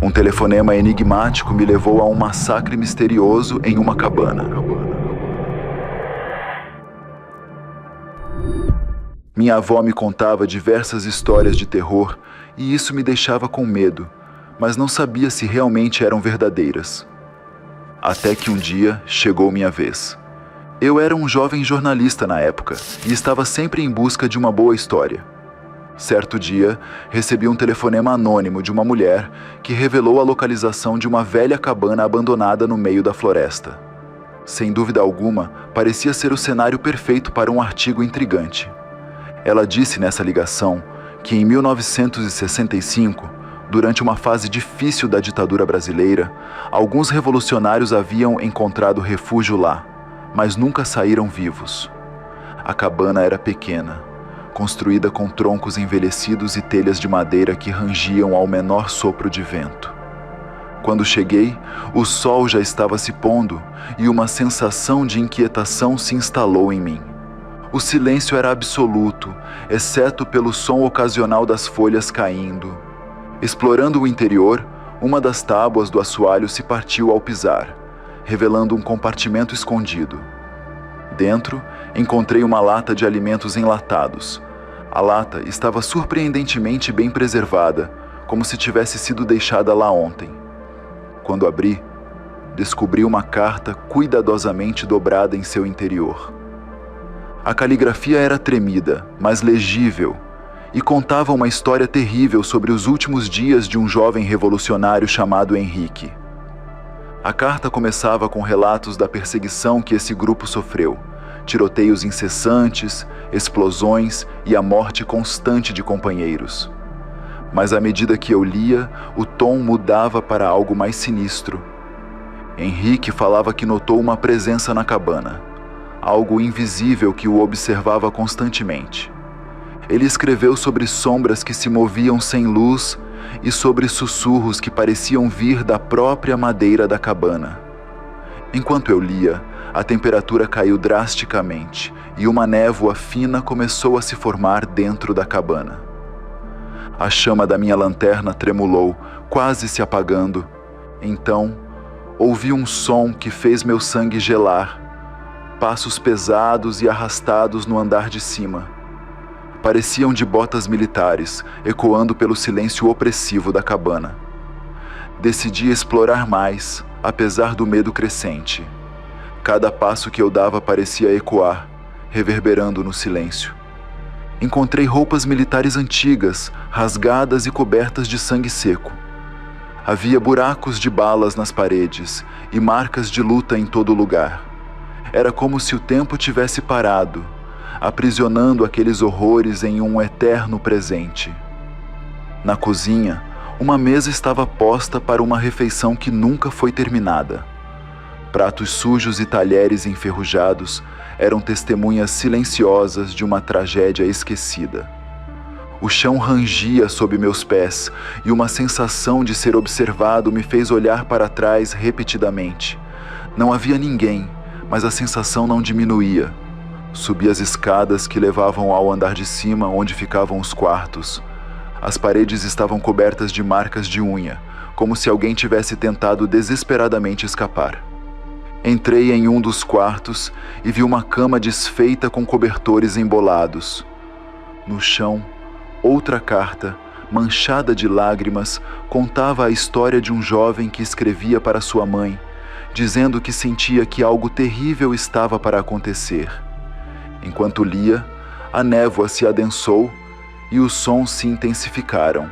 Um telefonema enigmático me levou a um massacre misterioso em uma cabana. Minha avó me contava diversas histórias de terror e isso me deixava com medo, mas não sabia se realmente eram verdadeiras. Até que um dia chegou minha vez. Eu era um jovem jornalista na época e estava sempre em busca de uma boa história. Certo dia, recebi um telefonema anônimo de uma mulher que revelou a localização de uma velha cabana abandonada no meio da floresta. Sem dúvida alguma, parecia ser o cenário perfeito para um artigo intrigante. Ela disse nessa ligação que em 1965, durante uma fase difícil da ditadura brasileira, alguns revolucionários haviam encontrado refúgio lá, mas nunca saíram vivos. A cabana era pequena, construída com troncos envelhecidos e telhas de madeira que rangiam ao menor sopro de vento. Quando cheguei, o sol já estava se pondo e uma sensação de inquietação se instalou em mim. O silêncio era absoluto, exceto pelo som ocasional das folhas caindo. Explorando o interior, uma das tábuas do assoalho se partiu ao pisar, revelando um compartimento escondido. Dentro, encontrei uma lata de alimentos enlatados. A lata estava surpreendentemente bem preservada, como se tivesse sido deixada lá ontem. Quando abri, descobri uma carta cuidadosamente dobrada em seu interior. A caligrafia era tremida, mas legível, e contava uma história terrível sobre os últimos dias de um jovem revolucionário chamado Henrique. A carta começava com relatos da perseguição que esse grupo sofreu, tiroteios incessantes, explosões e a morte constante de companheiros. Mas à medida que eu lia, o tom mudava para algo mais sinistro. Henrique falava que notou uma presença na cabana, algo invisível que o observava constantemente. Ele escreveu sobre sombras que se moviam sem luz e sobre sussurros que pareciam vir da própria madeira da cabana. Enquanto eu lia, a temperatura caiu drasticamente e uma névoa fina começou a se formar dentro da cabana. A chama da minha lanterna tremulou, quase se apagando. Então, ouvi um som que fez meu sangue gelar. Passos pesados e arrastados no andar de cima. Pareciam de botas militares, ecoando pelo silêncio opressivo da cabana. Decidi explorar mais, apesar do medo crescente. Cada passo que eu dava parecia ecoar, reverberando no silêncio. Encontrei roupas militares antigas, rasgadas e cobertas de sangue seco. Havia buracos de balas nas paredes e marcas de luta em todo lugar. Era como se o tempo tivesse parado, aprisionando aqueles horrores em um eterno presente. Na cozinha, uma mesa estava posta para uma refeição que nunca foi terminada. Pratos sujos e talheres enferrujados eram testemunhas silenciosas de uma tragédia esquecida. O chão rangia sob meus pés e uma sensação de ser observado me fez olhar para trás repetidamente. Não havia ninguém, mas a sensação não diminuía. Subi as escadas que levavam ao andar de cima, onde ficavam os quartos. As paredes estavam cobertas de marcas de unha, como se alguém tivesse tentado desesperadamente escapar. Entrei em um dos quartos e vi uma cama desfeita com cobertores embolados. No chão, outra carta, manchada de lágrimas, contava a história de um jovem que escrevia para sua mãe, dizendo que sentia que algo terrível estava para acontecer. Enquanto lia, a névoa se adensou e os sons se intensificaram.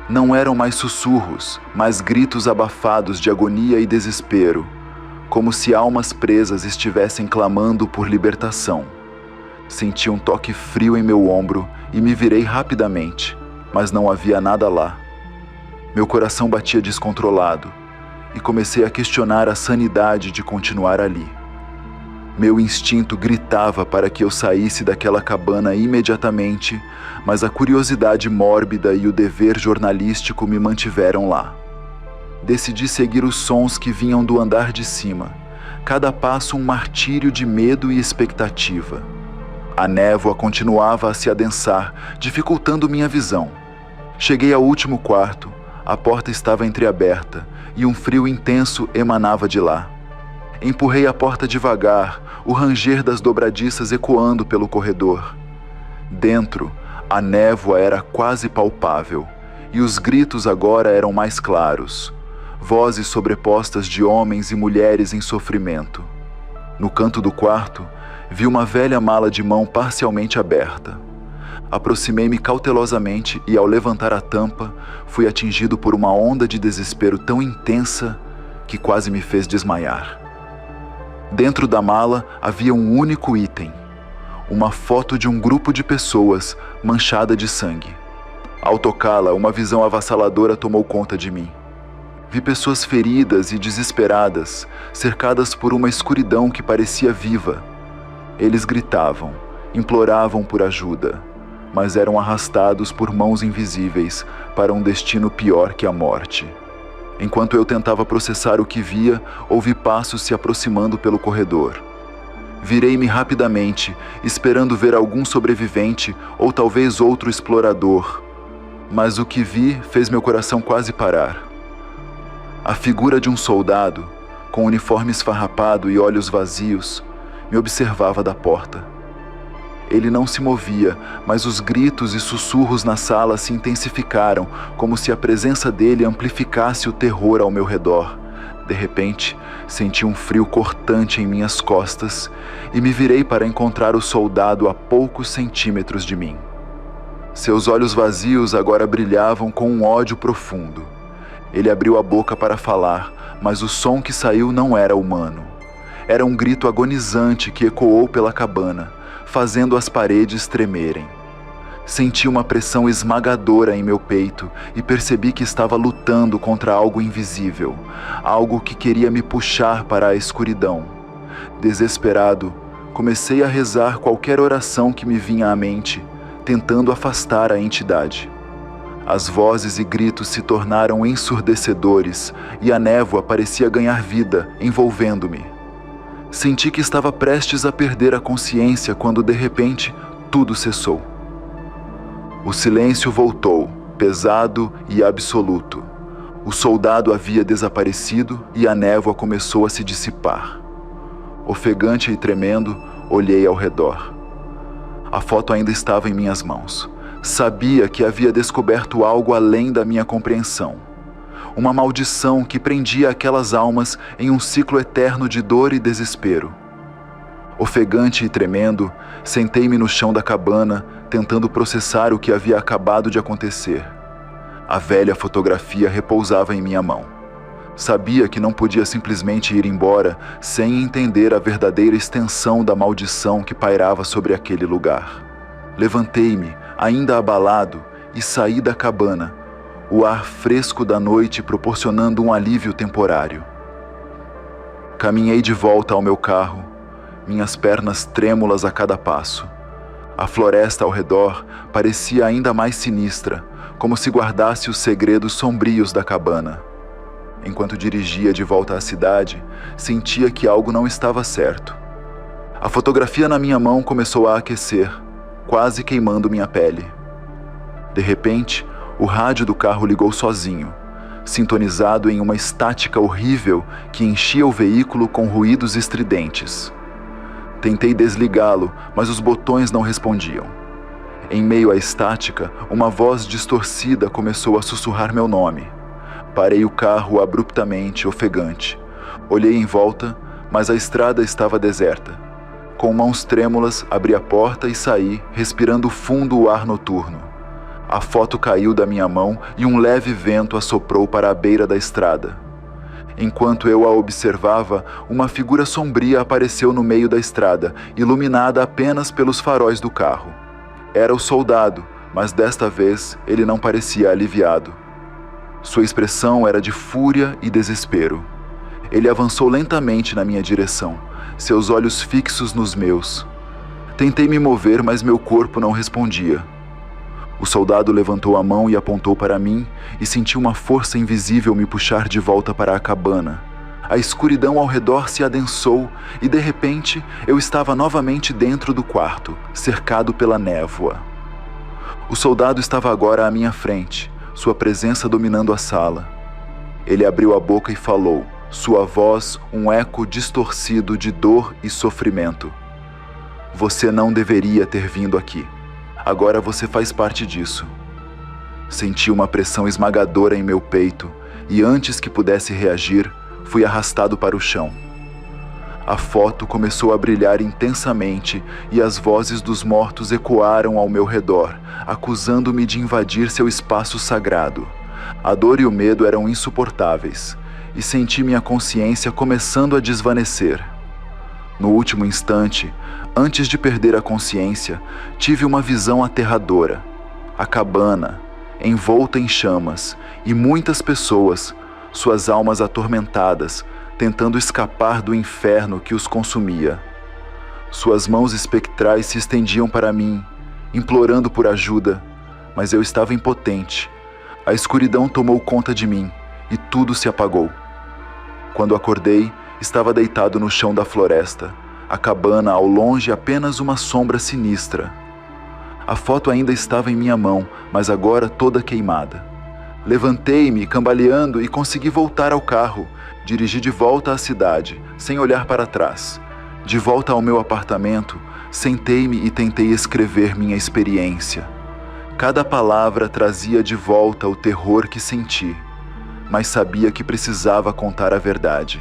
Não eram mais sussurros, mas gritos abafados de agonia e desespero, como se almas presas estivessem clamando por libertação. Senti um toque frio em meu ombro e me virei rapidamente, mas não havia nada lá. Meu coração batia descontrolado e comecei a questionar a sanidade de continuar ali. Meu instinto gritava para que eu saísse daquela cabana imediatamente, mas a curiosidade mórbida e o dever jornalístico me mantiveram lá. Decidi seguir os sons que vinham do andar de cima, cada passo um martírio de medo e expectativa. A névoa continuava a se adensar, dificultando minha visão. Cheguei ao último quarto, A porta estava entreaberta e um frio intenso emanava de lá. Empurrei a porta devagar, o ranger das dobradiças ecoando pelo corredor. Dentro, a névoa era quase palpável, e os gritos agora eram mais claros. Vozes sobrepostas de homens e mulheres em sofrimento. No canto do quarto, vi uma velha mala de mão parcialmente aberta. Aproximei-me cautelosamente e, ao levantar a tampa, fui atingido por uma onda de desespero tão intensa que quase me fez desmaiar. Dentro da mala havia um único item: uma foto de um grupo de pessoas manchada de sangue. Ao tocá-la, uma visão avassaladora tomou conta de mim. Vi pessoas feridas e desesperadas, cercadas por uma escuridão que parecia viva. Eles gritavam, imploravam por ajuda, mas eram arrastados por mãos invisíveis para um destino pior que a morte. Enquanto eu tentava processar o que via, ouvi passos se aproximando pelo corredor. Virei-me rapidamente, esperando ver algum sobrevivente ou talvez outro explorador. Mas o que vi fez meu coração quase parar. A figura de um soldado, com uniforme esfarrapado e olhos vazios, me observava da porta. Ele não se movia, mas os gritos e sussurros na sala se intensificaram, como se a presença dele amplificasse o terror ao meu redor. De repente, senti um frio cortante em minhas costas e me virei para encontrar o soldado a poucos centímetros de mim. Seus olhos vazios agora brilhavam com um ódio profundo. Ele abriu a boca para falar, mas o som que saiu não era humano. Era um grito agonizante que ecoou pela cabana, fazendo as paredes tremerem. Senti uma pressão esmagadora em meu peito e percebi que estava lutando contra algo invisível, algo que queria me puxar para a escuridão. Desesperado, comecei a rezar qualquer oração que me vinha à mente, tentando afastar a entidade. As vozes e gritos se tornaram ensurdecedores e a névoa parecia ganhar vida, envolvendo-me. Senti que estava prestes a perder a consciência quando, de repente, tudo cessou. O silêncio voltou, pesado e absoluto. O soldado havia desaparecido e a névoa começou a se dissipar. Ofegante e tremendo, olhei ao redor. A foto ainda estava em minhas mãos. Sabia que havia descoberto algo além da minha compreensão. Uma maldição que prendia aquelas almas em um ciclo eterno de dor e desespero. Ofegante e tremendo, sentei-me no chão da cabana, tentando processar o que havia acabado de acontecer. A velha fotografia repousava em minha mão. Sabia que não podia simplesmente ir embora sem entender a verdadeira extensão da maldição que pairava sobre aquele lugar. Levantei-me, ainda abalado, e saí da cabana, o ar fresco da noite proporcionando um alívio temporário. Caminhei de volta ao meu carro, minhas pernas trêmulas a cada passo. A floresta ao redor parecia ainda mais sinistra, como se guardasse os segredos sombrios da cabana. Enquanto dirigia de volta à cidade, sentia que algo não estava certo. A fotografia na minha mão começou a aquecer, quase queimando minha pele. De repente, o rádio do carro ligou sozinho, sintonizado em uma estática horrível que enchia o veículo com ruídos estridentes. Tentei desligá-lo, mas os botões não respondiam. Em meio à estática, uma voz distorcida começou a sussurrar meu nome. Parei o carro abruptamente, ofegante. Olhei em volta, mas a estrada estava deserta. Com mãos trêmulas, abri a porta e saí, respirando fundo o ar noturno. A foto caiu da minha mão e um leve vento a soprou para a beira da estrada. Enquanto eu a observava, uma figura sombria apareceu no meio da estrada, iluminada apenas pelos faróis do carro. Era o soldado, mas desta vez ele não parecia aliviado. Sua expressão era de fúria e desespero. Ele avançou lentamente na minha direção, seus olhos fixos nos meus. Tentei me mover, mas meu corpo não respondia. O soldado levantou a mão e apontou para mim, e senti uma força invisível me puxar de volta para a cabana. A escuridão ao redor se adensou e, de repente, eu estava novamente dentro do quarto, cercado pela névoa. O soldado estava agora à minha frente, sua presença dominando a sala. Ele abriu a boca e falou, sua voz um eco distorcido de dor e sofrimento. Você não deveria ter vindo aqui. Agora você faz parte disso. Senti uma pressão esmagadora em meu peito e antes que pudesse reagir, fui arrastado para o chão. A foto começou a brilhar intensamente e as vozes dos mortos ecoaram ao meu redor, acusando-me de invadir seu espaço sagrado. A dor e o medo eram insuportáveis e senti minha consciência começando a desvanecer. No último instante, antes de perder a consciência, tive uma visão aterradora. A cabana, envolta em chamas, e muitas pessoas, suas almas atormentadas, tentando escapar do inferno que os consumia. Suas mãos espectrais se estendiam para mim, implorando por ajuda, mas eu estava impotente. A escuridão tomou conta de mim e tudo se apagou. Quando acordei, estava deitado no chão da floresta, a cabana ao longe apenas uma sombra sinistra. A foto ainda estava em minha mão, mas agora toda queimada. Levantei-me, cambaleando, e consegui voltar ao carro. Dirigi de volta à cidade, sem olhar para trás. De volta ao meu apartamento, sentei-me e tentei escrever minha experiência. Cada palavra trazia de volta o terror que senti, mas sabia que precisava contar a verdade.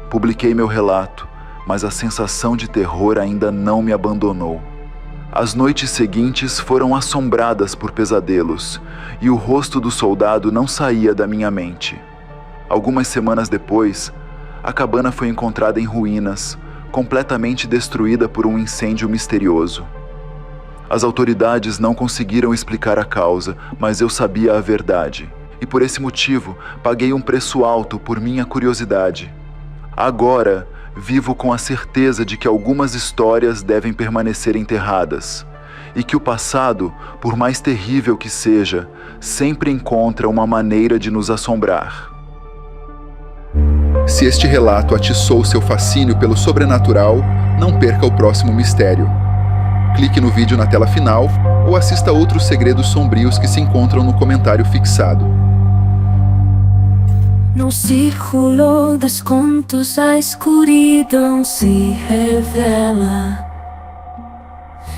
Publiquei meu relato, mas a sensação de terror ainda não me abandonou. As noites seguintes foram assombradas por pesadelos, e o rosto do soldado não saía da minha mente. Algumas semanas depois, a cabana foi encontrada em ruínas, completamente destruída por um incêndio misterioso. As autoridades não conseguiram explicar a causa, mas eu sabia a verdade, e por esse motivo paguei um preço alto por minha curiosidade. Agora, vivo com a certeza de que algumas histórias devem permanecer enterradas, e que o passado, por mais terrível que seja, sempre encontra uma maneira de nos assombrar. Se este relato atiçou seu fascínio pelo sobrenatural, não perca o próximo mistério. Clique no vídeo na tela final ou assista outros segredos sombrios que se encontram no comentário fixado. No círculo dos contos a escuridão se revela.